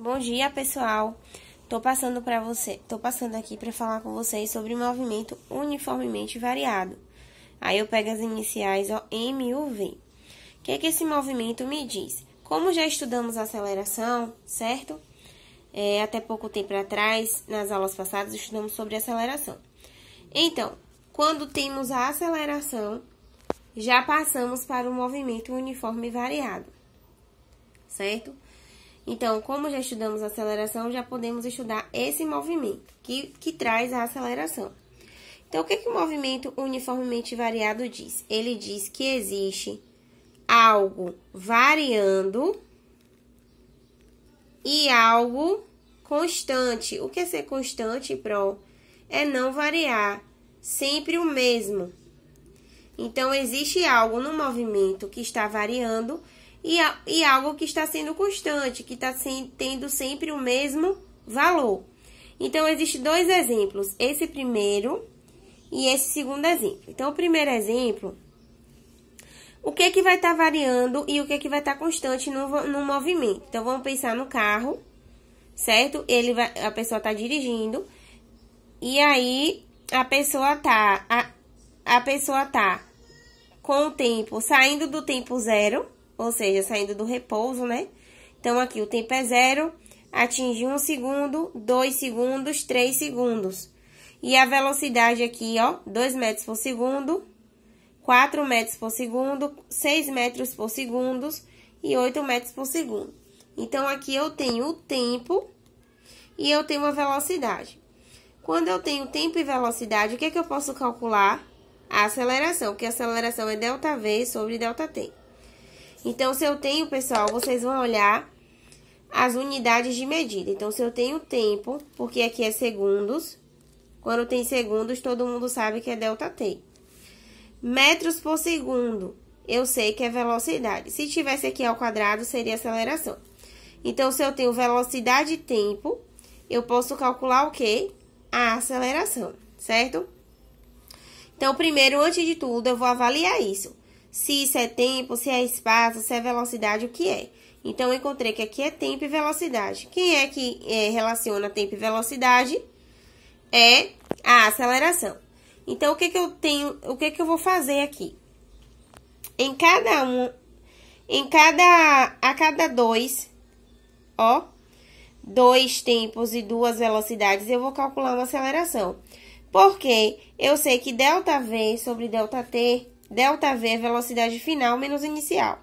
Bom dia, pessoal. Tô passando aqui para falar com vocês sobre movimento uniformemente variado. Aí eu pego as iniciais, ó, M e o V. O que é que esse movimento me diz? Como já estudamos aceleração, certo? Até pouco tempo atrás, nas aulas passadas, estudamos sobre aceleração. Então, quando temos a aceleração, já passamos para o movimento uniforme variado, certo? Então, como já estudamos aceleração, já podemos estudar esse movimento que traz a aceleração. Então, o que o movimento uniformemente variado diz? Ele diz que existe algo variando e algo constante. O que é ser constante, Pro? É não variar, sempre o mesmo. Então, existe algo no movimento que está variando e algo que está sendo constante, que está tendo sempre o mesmo valor. Então, existem dois exemplos, esse primeiro e esse segundo exemplo. Então, o primeiro exemplo, o que é que vai estar variando e o que é que vai estar constante no movimento? Então, vamos pensar no carro, certo? A pessoa está dirigindo e aí a pessoa tá com o tempo saindo do tempo zero, ou seja, saindo do repouso, né? Então, aqui o tempo é zero, atinge 1 segundo, 2 segundos, 3 segundos. E a velocidade aqui, ó, 2 metros por segundo, 4 metros por segundo, 6 metros por segundo e 8 metros por segundo. Então, aqui eu tenho o tempo e eu tenho a velocidade. Quando eu tenho tempo e velocidade, o que é que eu posso calcular? A aceleração, que a aceleração é ΔV sobre ΔT. Então, se eu tenho, pessoal, vocês vão olhar as unidades de medida. Então, se eu tenho tempo, porque aqui é segundos, quando tem segundos, todo mundo sabe que é ΔT. Metros por segundo, eu sei que é velocidade. Se tivesse aqui ao quadrado, seria aceleração. Então, se eu tenho velocidade e tempo, eu posso calcular o quê? A aceleração, certo? Então, primeiro, antes de tudo, eu vou avaliar isso. Se isso é tempo, se é espaço, se é velocidade, o que é. Então, eu encontrei que aqui é tempo e velocidade. Quem é que relaciona tempo e velocidade? É a aceleração. Então, o que eu vou fazer aqui? A cada dois, ó, 2 tempos e 2 velocidades, eu vou calcular uma aceleração. Porque eu sei que ΔV sobre ΔT, ΔV é velocidade final menos inicial.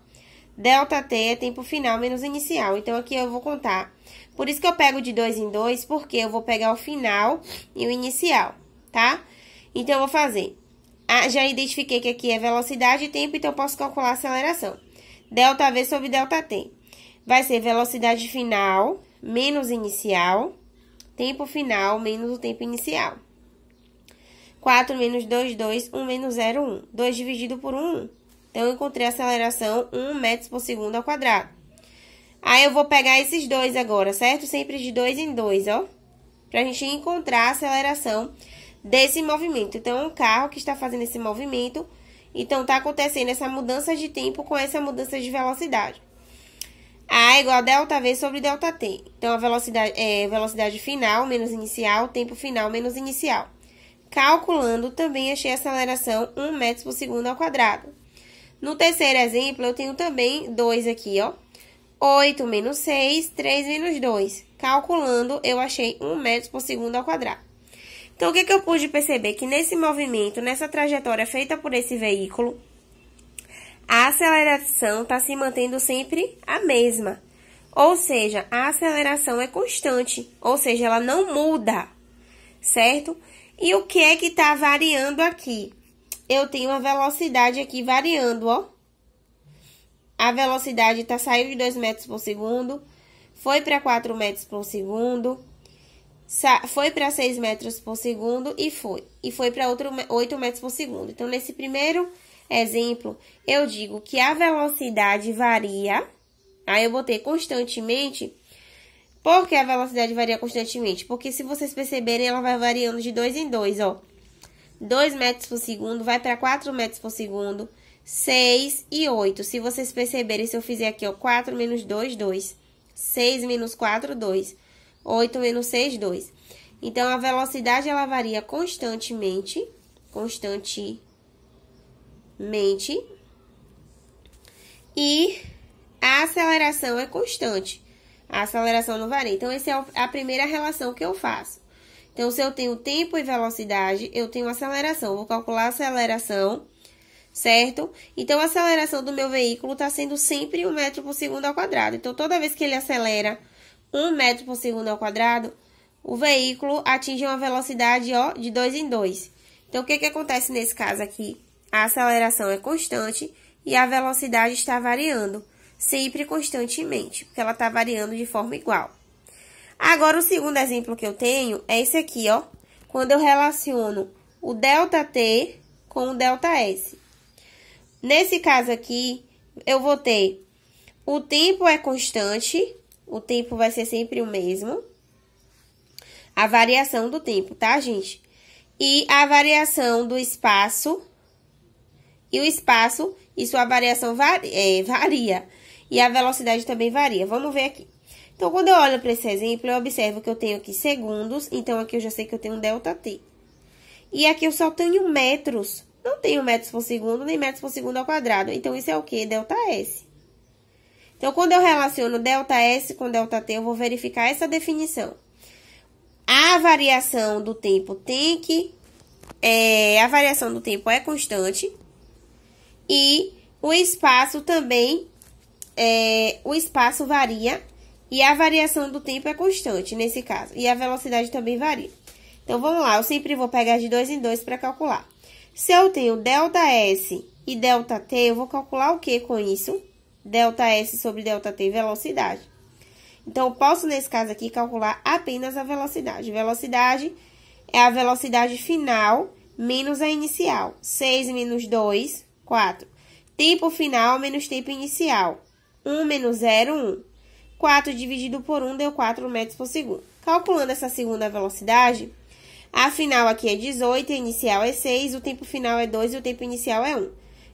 ΔT é tempo final menos inicial. Então, aqui eu vou contar. Por isso que eu pego de 2 em 2, porque eu vou pegar o final e o inicial, tá? Então, eu vou fazer. Já identifiquei que aqui é velocidade e tempo, então eu posso calcular a aceleração. ΔV sobre ΔT. Vai ser velocidade final menos inicial, tempo final menos o tempo inicial. 4 menos 2, 2, 1 menos 0, 1. 2 dividido por 1, 1. Então, eu encontrei a aceleração 1 metros por segundo ao quadrado. Aí, eu vou pegar esses dois agora, certo? Sempre de 2 em 2, ó. Pra gente encontrar a aceleração desse movimento. Então, é um carro que está fazendo esse movimento. Então, tá acontecendo essa mudança de tempo com essa mudança de velocidade. A é igual a ΔV sobre ΔT. Então, a velocidade final menos inicial, tempo final menos inicial. Calculando, também achei a aceleração 1 metro por segundo ao quadrado. No terceiro exemplo, eu tenho também 2 aqui, ó. 8 menos 6, 3 menos 2. Calculando, eu achei 1 metro por segundo ao quadrado. Então, o que eu pude perceber? Que nesse movimento, nessa trajetória feita por esse veículo, a aceleração está se mantendo sempre a mesma. Ou seja, a aceleração é constante, ou seja, ela não muda, certo? E o que é que está variando aqui? Eu tenho a velocidade aqui variando, ó. A velocidade saiu de 2 metros por segundo, foi para 4 metros por segundo, foi para 6 metros por segundo e foi para 8 metros por segundo. Então, nesse primeiro exemplo, eu digo que a velocidade varia. Aí, eu botei constantemente. Por que a velocidade varia constantemente? Porque se vocês perceberem, ela vai variando de 2 em 2, ó. 2 metros por segundo, vai para 4 metros por segundo, 6 e 8. Se vocês perceberem, se eu fizer aqui, ó, 4 menos 2, 2. 6 menos 4, 2. 8 menos 6, 2. Então, a velocidade, ela varia constantemente. E a aceleração é constante. A aceleração não varia. Então, essa é a primeira relação que eu faço. Então, se eu tenho tempo e velocidade, eu tenho aceleração. Eu vou calcular a aceleração, certo? Então, a aceleração do meu veículo está sendo sempre 1 metro por segundo ao quadrado. Então, toda vez que ele acelera 1 metro por segundo ao quadrado, o veículo atinge uma velocidade, ó, de 2 em 2. Então, o que acontece nesse caso aqui? A aceleração é constante e a velocidade está variando, sempre constantemente, porque ela está variando de forma igual. Agora, o segundo exemplo que eu tenho é esse aqui, ó. Quando eu relaciono o ΔT com o ΔS. Nesse caso aqui, eu vou ter o tempo é constante, o tempo vai ser sempre o mesmo. A variação do tempo, tá, gente? E a variação do espaço. E o espaço e sua variação varia. E a velocidade também varia. Vamos ver aqui. Então, quando eu olho para esse exemplo, eu observo que eu tenho aqui segundos. Então, aqui eu já sei que eu tenho ΔT. E aqui eu só tenho metros. Não tenho metros por segundo, nem metros por segundo ao quadrado. Então, isso é o quê? ΔS. Então, quando eu relaciono ΔS com ΔT, eu vou verificar essa definição. A variação do tempo a variação do tempo é constante. E o espaço também, o espaço varia e a variação do tempo é constante nesse caso. E a velocidade também varia. Então, vamos lá, eu sempre vou pegar de 2 em 2 para calcular. Se eu tenho ΔS e ΔT, eu vou calcular o que com isso? ΔS sobre ΔT, velocidade. Então, eu posso, nesse caso aqui, calcular apenas a velocidade. Velocidade é a velocidade final menos a inicial. 6 menos 2, 4. Tempo final menos tempo inicial. 1 menos 0, 1. 4 dividido por 1 deu 4 metros por segundo. Calculando essa segunda velocidade, a final aqui é 18, a inicial é 6, o tempo final é 2 e o tempo inicial é 1.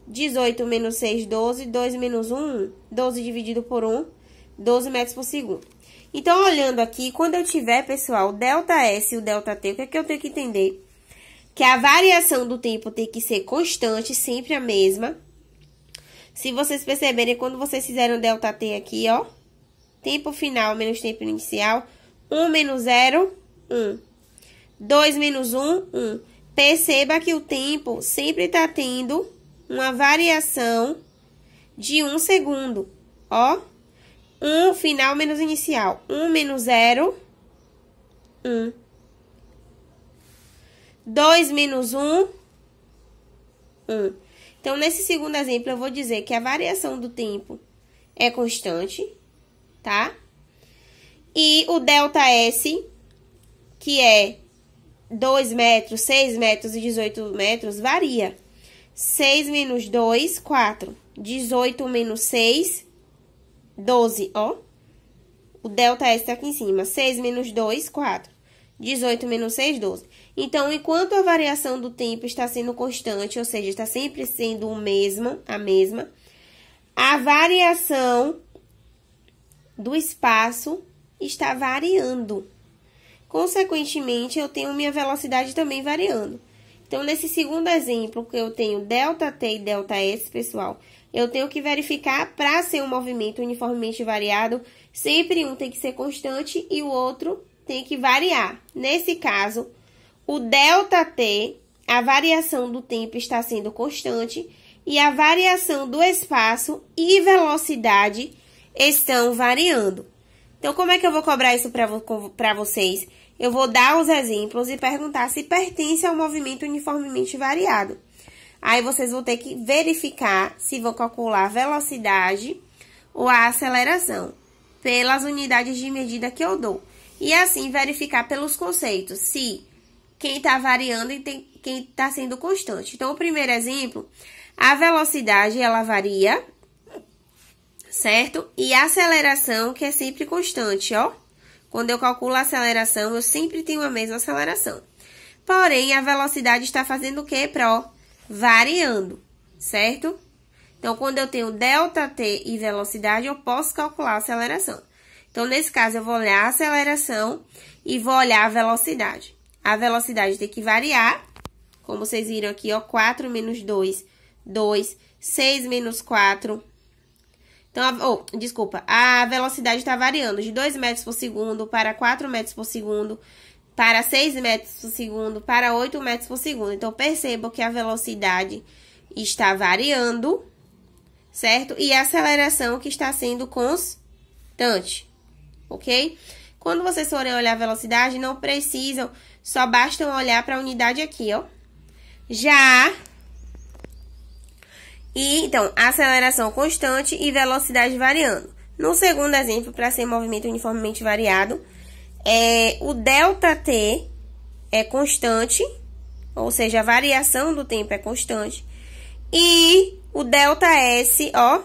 18 menos 6, 12, 2 menos 1, 1. 12 dividido por 1, 12 metros por segundo. Então, olhando aqui, quando eu tiver, pessoal, o ΔS e o ΔT, o que é que eu tenho que entender? Que a variação do tempo tem que ser constante, sempre a mesma. Se vocês perceberem, quando vocês fizeram o ΔT aqui, ó, tempo final menos tempo inicial, 1 menos 0, 1. 2 menos 1, 1. Perceba que o tempo sempre está tendo uma variação de 1 segundo, ó. 1 final menos inicial. 1 menos 0, 1. 2 menos 1, 1. Então, nesse segundo exemplo, eu vou dizer que a variação do tempo é constante, tá? E o ΔS, que é 2 metros, 6 metros e 18 metros, varia. 6 menos 2, 4. 18 menos 6, 12, ó. O ΔS tá aqui em cima. 6 menos 2, 4. 18 menos 6, 12. Então, enquanto a variação do tempo está sendo constante, ou seja, está sempre sendo a mesma, a variação do espaço está variando. Consequentemente, eu tenho minha velocidade também variando. Então, nesse segundo exemplo, que eu tenho ΔT e ΔS, pessoal, eu tenho que verificar para ser um movimento uniformemente variado, sempre um tem que ser constante e o outro tem que variar. Nesse caso, o ΔT, a variação do tempo está sendo constante e a variação do espaço e velocidade estão variando. Então, como é que eu vou cobrar isso para vocês? Eu vou dar os exemplos e perguntar se pertence ao movimento uniformemente variado. Aí, vocês vão ter que verificar se vão calcular a velocidade ou a aceleração pelas unidades de medida que eu dou. E assim, verificar pelos conceitos se quem está variando e quem está sendo constante. Então, o primeiro exemplo, a velocidade, ela varia, certo? E a aceleração, que é sempre constante, ó. Quando eu calculo a aceleração, eu sempre tenho a mesma aceleração. Porém, a velocidade está fazendo o quê, Pro? Variando, certo? Então, quando eu tenho ΔT e velocidade, eu posso calcular a aceleração. Então, nesse caso, eu vou olhar a aceleração e vou olhar a velocidade. A velocidade tem que variar, como vocês viram aqui, ó, 4 menos 2, 2, 6 menos 4. Então, desculpa, a velocidade está variando de 2 metros por segundo para 4 metros por segundo, para 6 metros por segundo, para 8 metros por segundo. Então, percebam que a velocidade está variando, certo? E a aceleração que está sendo constante, ok? Quando vocês forem olhar a velocidade, não precisam, só bastam olhar para a unidade aqui, ó. Então, aceleração constante e velocidade variando. No segundo exemplo, para ser movimento uniformemente variado, o ΔT é constante, ou seja, a variação do tempo é constante. E o ΔS, ó,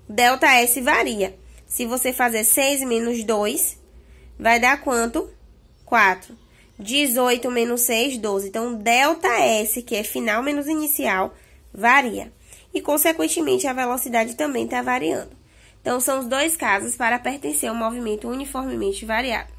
ΔS varia. Se você fazer 6 menos 2, vai dar quanto? 4. 18 menos 6, 12. Então, ΔS, que é final menos inicial, varia. E, consequentemente, a velocidade também está variando. Então, são os dois casos para pertencer ao movimento uniformemente variado.